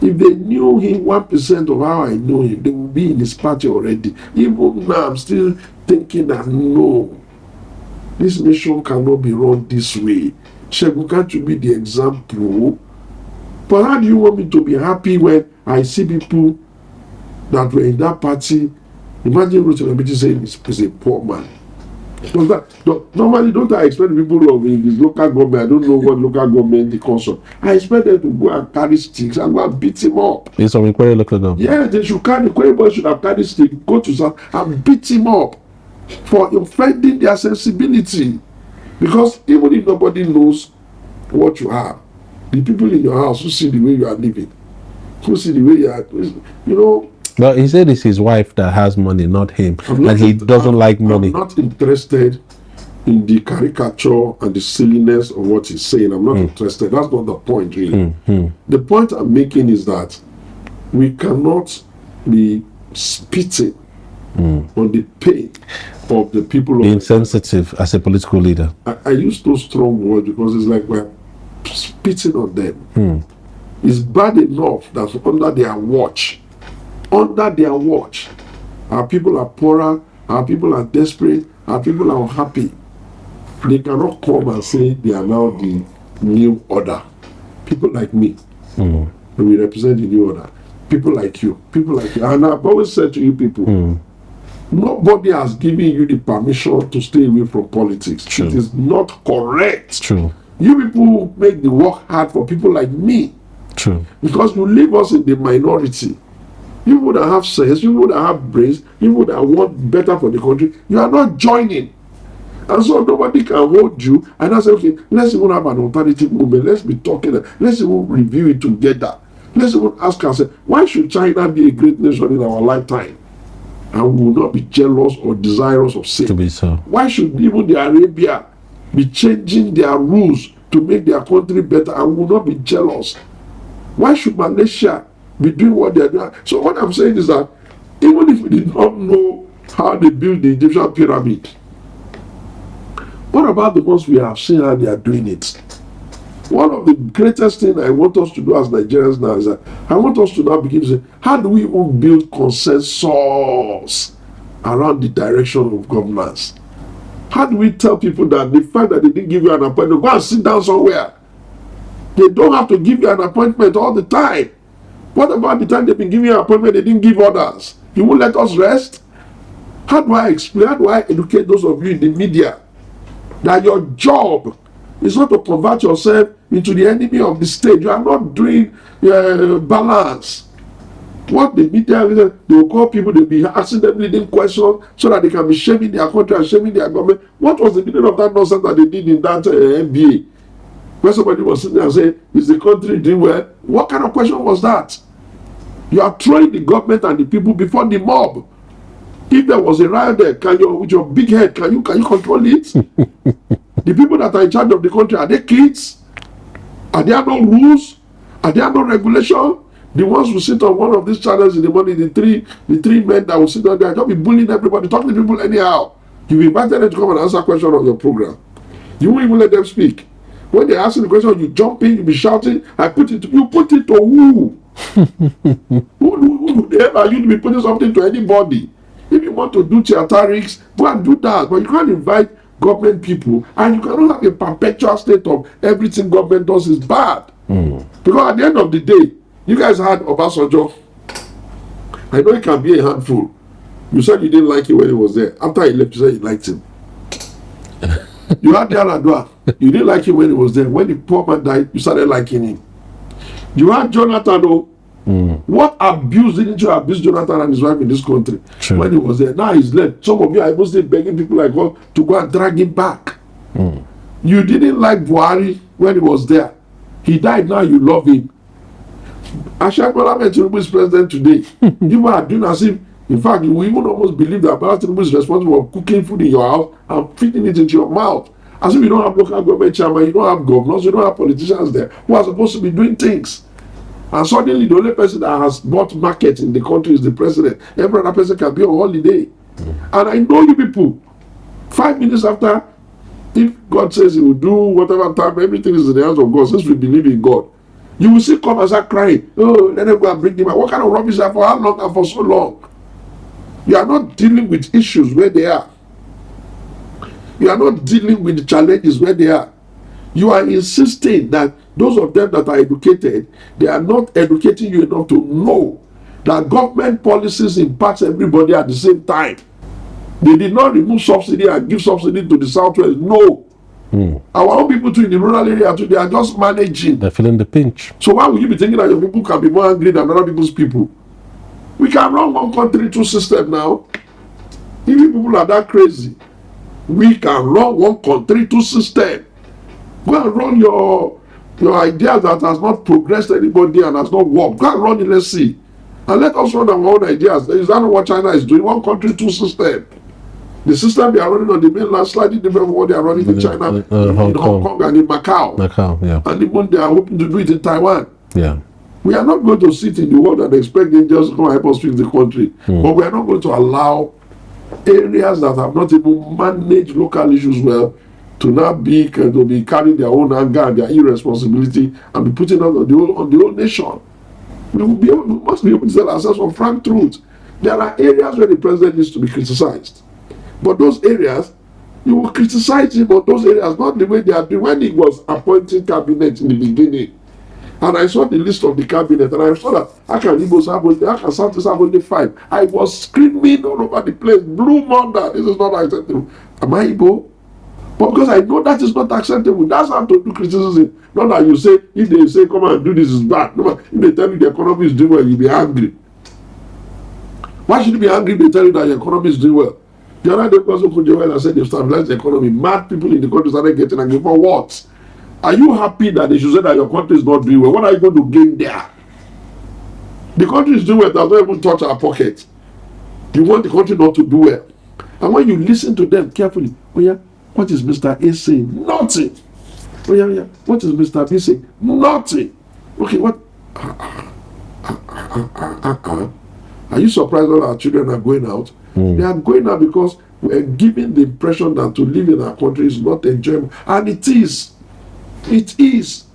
If they knew him 1% of how I know him, they would be in his party already. Even now, I'm still thinking that no, this nation cannot be run this way. Segun, can't you be the example? But how do you want me to be happy when I see people that were in that party? Imagine Otunba saying he's a poor man. Normally, don't I expect people of in this local government? I don't know what local government they consult. I expect them to go and carry sticks and go and beat him up. It's on Query local government. Yeah, they should carry. Query should have carried stick, go to South and beat him up for offending their sensibility. Because even if nobody knows what you have, the people in your house who see the way you are living, who see the way you are, you know. But he said it's his wife that has money, not him. And he doesn't like money. I'm not interested in the caricature and the silliness of what he's saying. I'm not interested. That's not the point, really. The point I'm making is that we cannot be spitting on the pain of the people. Being sensitive as a political leader. I use those strong words because it's like we're spitting on them. It's bad enough that under their watch, our people are poorer, our people are desperate, our people are unhappy. They cannot come and say they are now the new order. People like me, we represent the new order. People like you. And I've always said to you people, nobody has given you the permission to stay away from politics. True. It is not correct. True. You people make the work hard for people like me. True. Because you leave us in the minority. You would have sense, you would have brains, you would have want better for the country. You are not joining. And so nobody can hold you and I say, okay, let's even have an alternative movement. Let's be talking. Let's even review it together. Let's even ask ourselves, why should China be a great nation in our lifetime? And we will not be jealous or desirous of same. To be so. Why should even the Arabia be changing their rules to make their country better and we will not be jealous? Why should Malaysia be doing what they are doing? So what I'm saying is that even if we did not know how they built the Egyptian pyramid, what about the ones we have seen how they are doing it? One of the greatest things I want us to do as Nigerians now is that I want us to now begin to say, how do we even build consensus around the direction of governance? How do we tell people that the fact that they didn't give you an appointment, go and sit down somewhere? They don't have to give you an appointment all the time. What about the time they've been giving you an appointment, they didn't give others? You won't let us rest? How do I explain, how do I educate those of you in the media that your job is not to convert yourself into the enemy of the state? You are not doing balance. What the media, they will call people, they'll be asking them leading questions so that they can be shaming their country and shaming their government. What was the meaning of that nonsense that they did in that NBA? Where somebody was sitting there and saying, is the country doing well? What kind of question was that? You are throwing the government and the people before the mob. If there was a riot there, with your big head, can you control it? The people that are in charge of the country, are they kids? Are there no rules? Are there no regulation? The ones who sit on one of these channels in the morning, the three men that will sit down there, just be bullying everybody, talking to people anyhow. You invited them to come and answer a question on your program. You won't even let them speak. When they ask you the question, you jump in, you be shouting, you put it to who? Who the hell are you to be putting something to anybody? If you want to do theatrics, go and do that. But you can't invite government people, and you cannot have a perpetual state of everything government does is bad. Because at the end of the day, you guys had Obasanjo. I know it can be a handful. You said you didn't like it when he was there. After he left, you said you liked him. You had Yaradua. You didn't like him when he was there. When the poor man died, you started liking him. You had Jonathan. What abuse didn't you abuse Jonathan and his wife in this country? True. When he was there? Now he's left. Some of you are even still begging people like us to go and drag him back. You didn't like Buhari when he was there. He died, now you love him. Ashakola Tinubu is president today. You are doing as if, in fact, you will even almost believe that Tinubu is responsible for cooking food in your house and feeding it into your mouth. As if you don't have local government chairman, you don't have governors, you don't have politicians there who are supposed to be doing things. And suddenly the only person that has bought market in the country is the president. Every other person can be on holiday. And I know you people, 5 minutes after, if God says he will do whatever time, everything is in the hands of God, since we believe in God, you will still come and start crying. Oh, let them go and bring them out. What kind of rubbish is that? For how long and for so long? You are not dealing with issues where they are. You are not dealing with the challenges where they are. You are insisting that those of them that are educated, they are not educating you enough to know that government policies impact everybody at the same time. They did not remove subsidy and give subsidy to the southwest. No. Our own people too in the rural area too, they are just managing. They're feeling the pinch. So why would you be thinking that your people can be more angry than other people's people? We can run one country, two system now. If you people are that crazy, we can run one country, two system. Go and run your ideas that has not progressed anybody and has not worked. Go and run it, let's see. And let us run our own ideas. Is that not what China is doing? One country, two system. The system they are running on the mainland slightly different from what they are running in China, in Hong Kong and in Macau. Yeah. And even they are hoping to do it in Taiwan. Yeah. We are not going to sit in the world and expect angels to come and help us fix the country. But we are not going to allow areas that have not even managed local issues well to now be carrying their own anger and their irresponsibility and be putting on the whole nation. We must be able to tell ourselves some frank truth. There are areas where the president needs to be criticized, but those areas, you will criticize him on those areas, not the way they are doing. When he was appointing cabinet in the beginning, and I saw the list of the cabinet, and I saw that how can Igbos have only, how can South have only 5? I was screaming all over the place, blue murder, this is not acceptable. Am I Igbo? But because I know that is not acceptable, that's how to do criticism. Not that you say, if they say come and do this is bad. No, if they tell you the economy is doing well, you'll be angry. Why should you be angry if they tell you that your economy is doing well? The other day, person put Joel and said they've stabilized the economy. Mad people in the country started getting angry. For what? Are you happy that they should say that your country is not doing well? What are you going to gain there? The country is doing well, does not even touch our pocket. You want the country not to do well. And when you listen to them carefully, oh yeah, what is Mr. A saying? Nothing. Oh yeah, what is Mr. B saying? Nothing. Okay, what? Are you surprised that our children are going out? They are going out because we are giving the impression that to live in our country is not enjoyable. And it is. It is.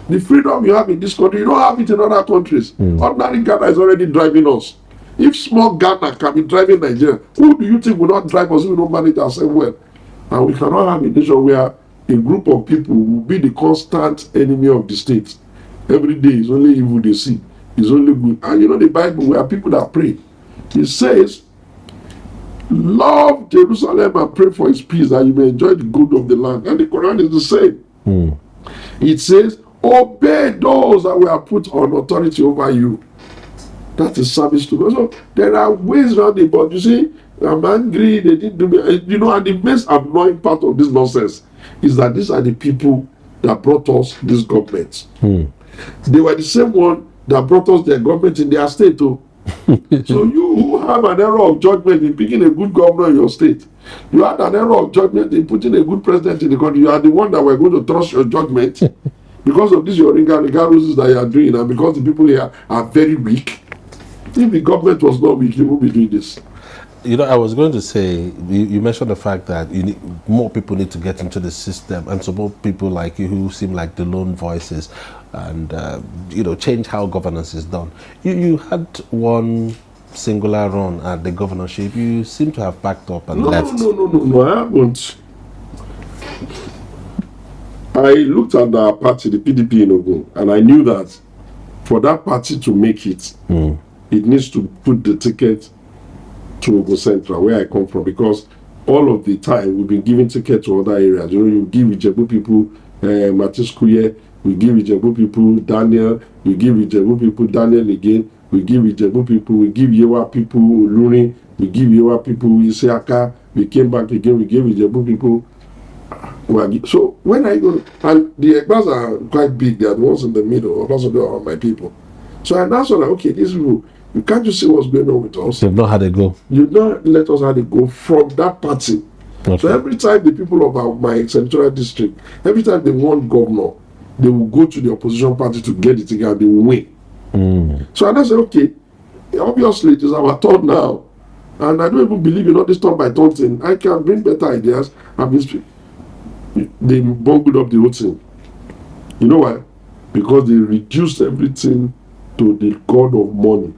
The freedom you have in this country, you don't have it in other countries. Ordinary Ghana is already driving us. If small Ghana can be driving Nigeria, who do you think will not drive us if we don't manage ourselves well? And we cannot have a nation where a group of people will be the constant enemy of the state. Every day is only evil they see. It's only good. And you know the Bible, we are people that pray. It says, love Jerusalem and pray for its peace that you may enjoy the good of the land. And the Quran is the same. It says, obey those that were put on authority over you. That is service to God. So there are ways around it, but you see, I'm angry, they didn't do me. You know, and the most annoying part of this nonsense is that these are the people that brought us this government. They were the same one that brought us their government in their state too. So you who have an error of judgment in picking a good governor in your state, you had an error of judgment in putting a good president in the country, you are the one that were going to trust your judgment because of this your ringa roses that you are doing, and because the people here are very weak. If the government was not weak, you won't be doing this. You know, I was going to say, you mentioned the fact that more people need to get into the system and support people like you who seem like the lone voices and, change how governance is done. You had one singular run at the governorship. You seem to have backed up and left. No, I haven't. I looked at the party, the PDP in Ogun, and I knew that for that party to make it, it needs to put the ticket to Ogun Central, where I come from, because all of the time we've been giving tickets to other areas. You know, you give Ijebu people Matiskuye, we give Ijebu people Daniel, we give Ijebu people Daniel again, we give Ijebu people, we give Yewa people Oluri, we give Yewa people Isiaka, we came back again, we gave Ijebu people. So when I go, and the Egbas are quite big, they are the ones in the middle, also they are my people. So I now saw that, okay, these people, you can't just see what's going on with us. They've not had a go. You don't let us have a go from that party. Okay. So every time the people of my senatorial district, every time they want governor, they will go to the opposition party to get the ticket and they will win. So I said, okay, obviously it is our turn now. And I don't even believe in all this turn by turn thing. I can bring better ideas. They bungled up the whole thing. You know why? Because they reduced everything to the god of money.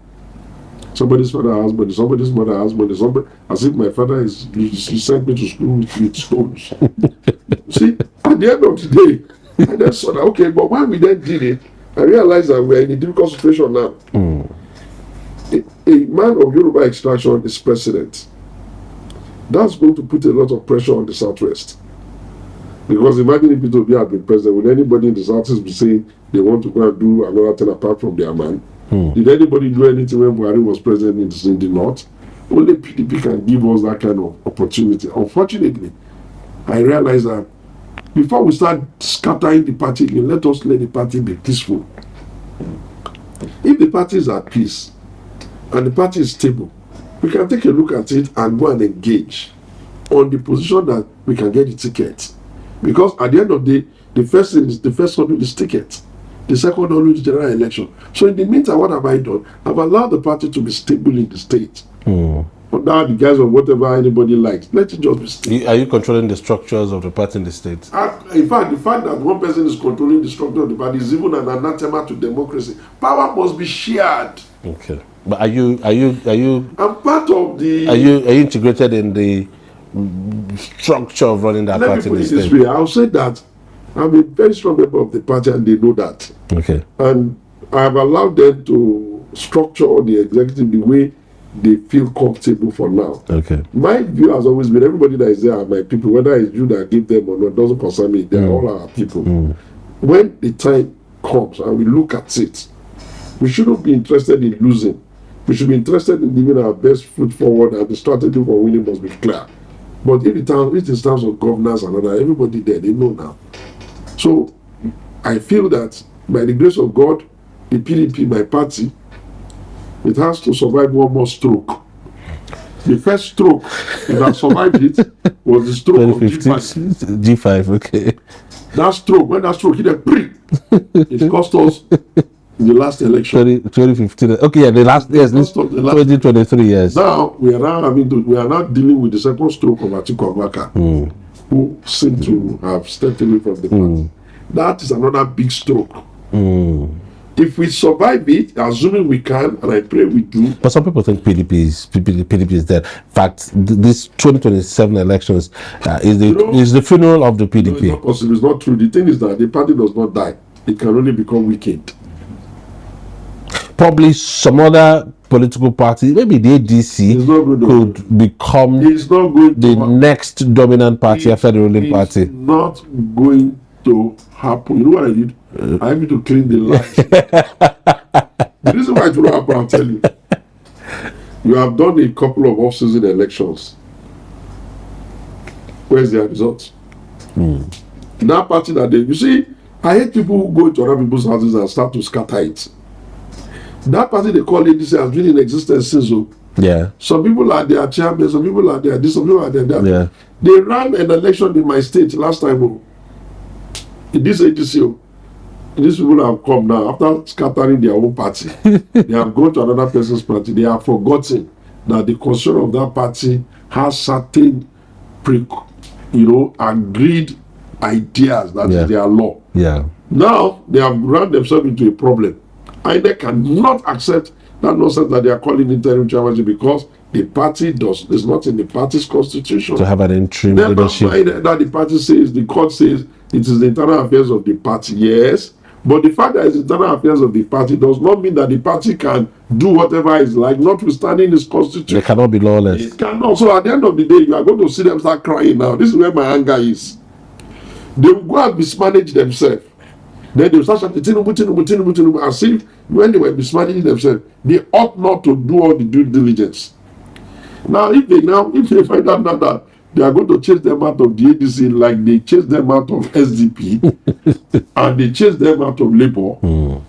Somebody's father has money, somebody's mother has money, as if my father he sent me to school with stones. See, at the end of the day, I then saw that, okay, but when we then did it, I realized that we are in a difficult situation now. A man of Yoruba extraction is president. That's going to put a lot of pressure on the Southwest. Because imagine if Peter Obi had been president, would anybody in the Southwest be saying they want to go and do another thing apart from their man? Did anybody do anything when Buhari was president in the North? Only PDP can give us that kind of opportunity. Unfortunately, I realized that before we start scattering the party, let us let the party be peaceful. If the party is at peace and the party is stable, we can take a look at it and go and engage on the position that we can get the ticket. Because at the end of the day, the first thing is the first one is ticket. The second one is general election. So in the meantime, what have I done? I've allowed the party to be stable in the state. under the guise of whatever anybody likes. Let it just be state. Are you controlling the structures of the party in the state? In fact, the fact that one person is controlling the structure of the party is even an anathema to democracy. Power must be shared. Okay, but are you? I'm part of the. Are you integrated in the structure of running that Let party me in put the it this state? way. I'll say that I'm a very strong member of the party, and they know that. Okay. And I have allowed them to structure the executive the way they feel comfortable for now. Okay. My view has always been everybody that is there are my people, whether it's you that give them or not, doesn't concern me. They're all our people. When the time comes and we look at it, we shouldn't be interested in losing. We should be interested in giving our best foot forward, and the strategy for winning must be clear. But if it is terms of governance and other, everybody there, they know now. So I feel that by the grace of God, the PDP, my party, it has to survive one more stroke. The first stroke that survived it was the stroke of G5. G5, okay. That stroke, when that stroke hit a prick, it cost us the last election. 2015. Okay, yeah, the last years, this 2023 years. Now we are now dealing with the second stroke of Atiku Abubakar, who seem to have stepped away from the party. That is another big stroke. If we survive it, assuming we can, and I pray we do. But some people think PDP is dead. In fact, this 2027 elections is the funeral of the PDP. No, it's not possible. It's not true. The thing is that the party does not die. It can only become weakened. Probably some other political party, maybe the ADC, could become the next dominant party after the ruling party. It's not going to happen. You know what I did? I need to clean the lies. The reason why it will happen, I'll tell you. You have done a couple of off-season elections. Where's their results? That party that you see, I hate people who go into other people's houses and start to scatter it. That party they call ADC has been in existence since. Yeah. Some people are their chairman, some people are there, some people are there. Yeah. They ran an election in my state last time. In this ADC, these people have come now after scattering their own party. They have gone to another person's party. They have forgotten that the constitution of that party has certain agreed ideas that is their law. Yeah. Now they have run themselves into a problem. And they cannot accept that nonsense that they are calling interim chairmanship because the party is not in the party's constitution. To have an interim Never leadership. mind that the party says, the court says it is the internal affairs of the party. Yes, but the fact that it's internal affairs of the party does not mean that the party can do whatever it's like, notwithstanding its constitution. They cannot be lawless. It cannot. So at the end of the day, you are going to see them start crying now. This is where my anger is. They will go and mismanage themselves. Then they will start shouting, Tinubu, as if when they were mismanaging themselves, they ought not to do all the due diligence. Now, if they find out now that they are going to chase them out of the ADC like they chased them out of SDP and they chased them out of Labour,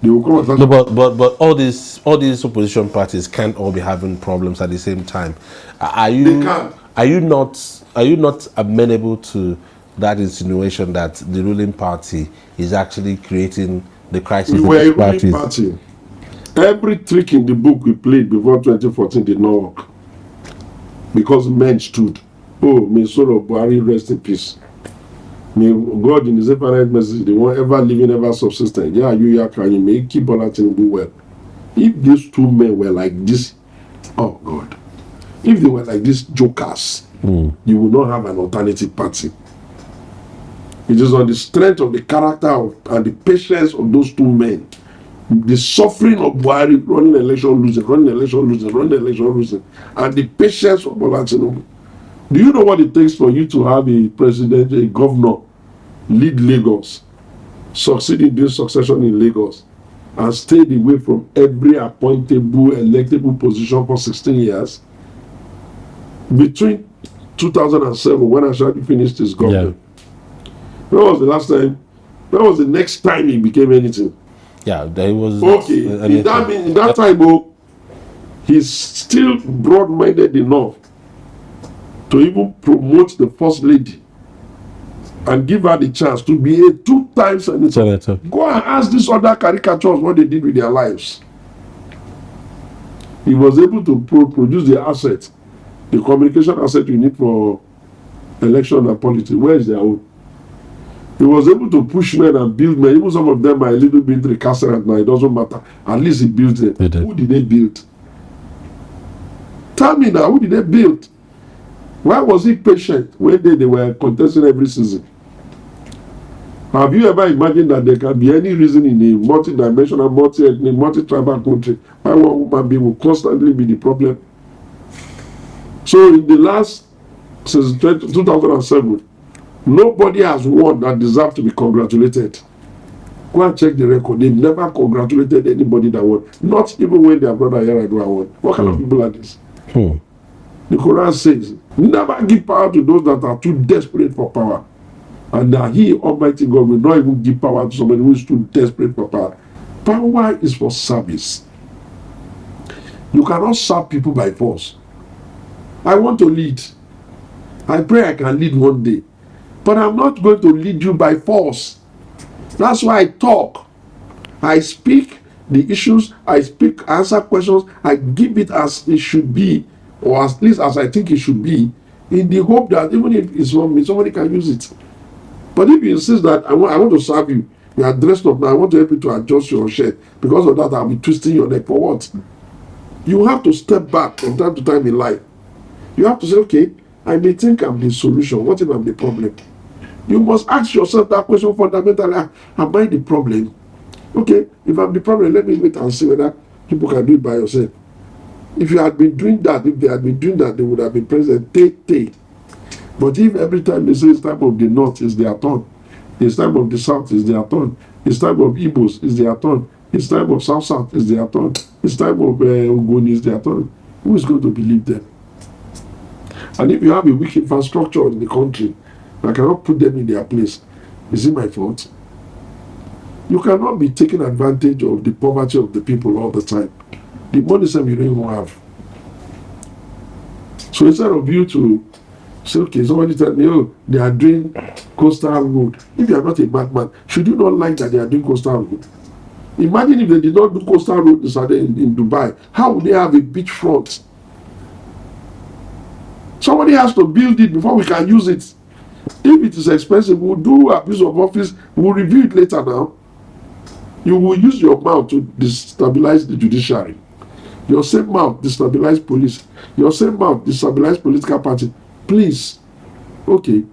they will come and start. No, but all these opposition parties can't all be having problems at the same time. They can't. Are you not amenable to that insinuation that the ruling party is actually creating the crisis? We were a ruling party. Every trick in the book we played before 2014 did not work because men stood. Oh, may soul of Buhari rest in peace. May God in his infinite mercy, the one ever living, ever subsistent. Yeah, can you may keep on acting well. If these two men were like this, oh God, if they were like these jokers, you would not have an alternative party. It is on the strength of the character and the patience of those two men. The suffering of Buhari running election losing, and the patience of Bola Tinubu. Do you know what it takes for you to have a president, a governor, lead Lagos, succeed in doing succession in Lagos, and stayed away from every appointable, electable position for 16 years? Between 2007, when Ashadi finished his government, when was the last time? When was the next time he became anything? Yeah, there was. Okay, in that time, he's still broad-minded enough to even promote the first lady and give her the chance to be a two-time senator. Go and ask these other caricatures what they did with their lives. He was able to produce the assets The communication asset you need for election and politics, where is their own? He was able to push men and build men. Even some of them are a little bit recalcitrant now. It doesn't matter. At least he built them. Who did they build? Tell me now, who did they build? Why was he patient when they were contesting every season? Have you ever imagined that there can be any reason in a multi-dimensional, multi-ethnic, multi-tribal country why one woman being will constantly be the problem? So in the last, since 2007, nobody has won that deserves to be congratulated. Go and check the record. They've never congratulated anybody that won. Not even when their brother Yaradua won. What kind of people are these? The Quran says, never give power to those that are too desperate for power. And that He, Almighty God, will not even give power to somebody who is too desperate for power. Power is for service. You cannot serve people by force. I want to lead. I pray I can lead one day. But I'm not going to lead you by force. That's why I talk. I speak the issues. I speak, answer questions. I give it as it should be, or at least as I think it should be, in the hope that even if it's wrong, me, somebody can use it. But if you insist that I want to serve you, you are dressed up now, I want to help you to adjust your shirt. Because of that, I'll be twisting your neck. For what? You have to step back from time to time in life. You have to say, okay, I may think I'm the solution. What if I'm the problem? You must ask yourself that question fundamentally. Am I the problem? Okay, if I'm the problem, let me wait and see whether people can do it by yourself. If you had been doing that, if they had been doing that, they would have been president. Take. But if every time they say it's time of the north, it's their turn. It's time of the south, it's their turn. It's time of Igbos, it's their turn. It's time of South, it's their turn. It's time of Ogoni, it's their turn. Who is going to believe them? And if you have a weak infrastructure in the country, I cannot put them in their place. Is it my fault? You cannot be taking advantage of the poverty of the people all the time. The money some you don't even have. So instead of you to say, okay, somebody tell me, oh, they are doing coastal road. If you are not a madman, should you not like that they are doing coastal road? Imagine if they did not do coastal road in Dubai. How would they have a beachfront? Somebody has to build it before we can use it. If it is expensive, we'll do abuse of office. We'll review it later now. You will use your mouth to destabilize the judiciary. Your same mouth destabilize police. Your same mouth destabilize political party. Please, okay,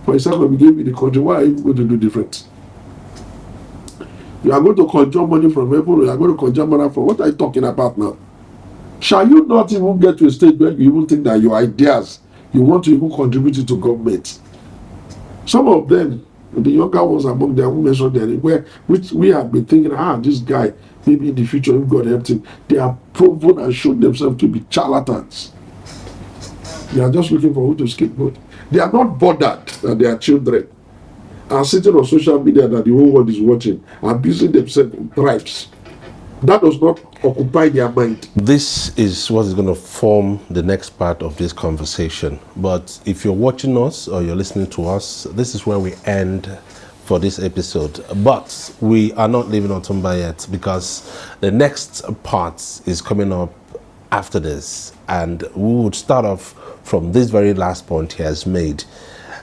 for example, we gave you the country. Why are you going to do different? You are going to conjure money from heaven, or you are going to conjure money from, what are you talking about now? Shall you not even get to a stage where you even think that your ideas, you want to even contribute it to government? Some of them, the younger ones among them who mentioned them, which we have been thinking, this guy, maybe in the future, if God helped him, they are proven and shown themselves to be charlatans. They are just looking for who to scapegoat. They are not bothered that their children are sitting on social media that the whole world is watching, abusing themselves in tribes. That does not occupy their mind. This is what is going to form the next part of this conversation. But if you're watching us or you're listening to us, this is where we end for this episode. But we are not leaving Otunba yet, because the next part is coming up after this. And we would start off from this very last point he has made.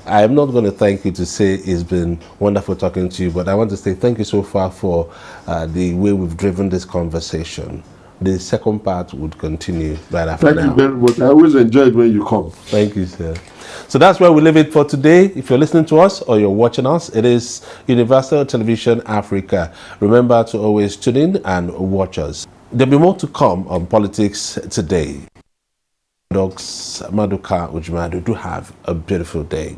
I am not going to thank you to say it's been wonderful talking to you, but I want to say thank you so far for the way we've driven this conversation. The second part would continue right after. Thank you very much. I always enjoy it when you come. Thank you, sir. So that's where we leave it for today. If you're listening to us or you're watching us, it is Universal Television Africa. Remember to always tune in and watch us. There'll be more to come on Politics Today. Dogs Maduka Ujumadu, do have a beautiful day.